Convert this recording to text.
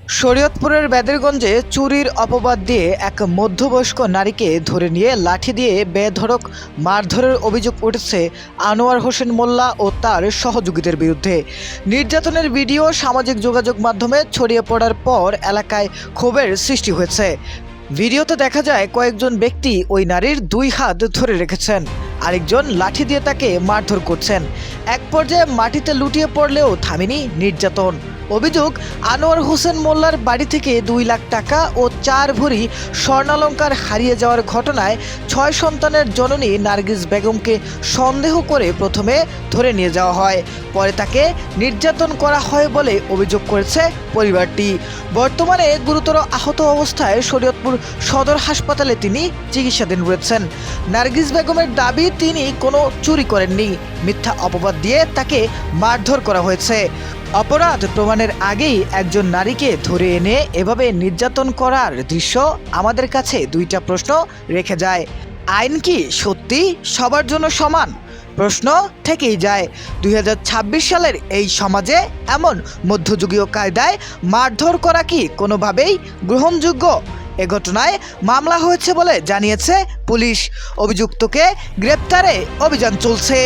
শরীয়তপুরের বেদেরগঞ্জে চুরির অপবাদ দিয়ে এক মধ্যবয়স্ক নারীকে ধরে নিয়ে লাঠি দিয়ে বেধড়ক মারধরের অভিযোগ উঠেছে আনোয়ার হোসেন মোল্লা ও তার সহযোগীদের বিরুদ্ধে। নির্যাতনের ভিডিও সামাজিক যোগাযোগ মাধ্যমে ছড়িয়ে পড়ার পর এলাকায় ক্ষোভের সৃষ্টি হয়েছে। ভিডিওতে দেখা যায় কয়েকজন ব্যক্তি ওই নারীর দুই হাত ধরে রেখেছেন, আরেকজন লাঠি দিয়ে তাকে মারধর করছেন। এক পর্যায়ে মাটিতে লুটিয়ে পড়লেও থামেনি নির্যাতন। অভিযোগ, আনোয়ার হোসেন মোল্লার বাড়ি থেকে 2 লাখ টাকা ও 4 ভরি স্বর্ণালংকার হারিয়ে যাওয়ার ঘটনায় 6 সন্তানের জননী নার্গিস বেগমকে সন্দেহ করে প্রথমে ধরে নিয়ে যাওয়া হয়, পরে তাকে নির্যাতন করা হয় বলে অভিযোগ করেছে পরিবারটি। বর্তমানে গুরুতর আহত অবস্থায় শরীয়তপুর সদর হাসপাতালে তিনি চিকিৎসাধীন রয়েছেন। নার্গিস বেগমের দাবি, তিনি কোনো চুরি করেননি, মিথ্যা অপবাদ দিয়ে তাকে মারধর করা হয়েছে। অপরাধ প্রমাণের আগেই একজন নারীকে ধরে এনে এভাবে নির্যাতন করার দৃশ্য আমাদের কাছে দুইটা প্রশ্ন রেখে যায়। আইন কি সত্যি সবার জন্য সমান? প্রশ্ন থেকেই যায়। 2026 সালের এই সমাজে এমন মধ্যযুগীয় কায়দায় মারধর করা কি কোনোভাবেই গ্রহণযোগ্য? এ ঘটনায় মামলা হয়েছে বলে জানিয়েছে পুলিশ। অভিযুক্তকে গ্রেপ্তারে অভিযান চলছে।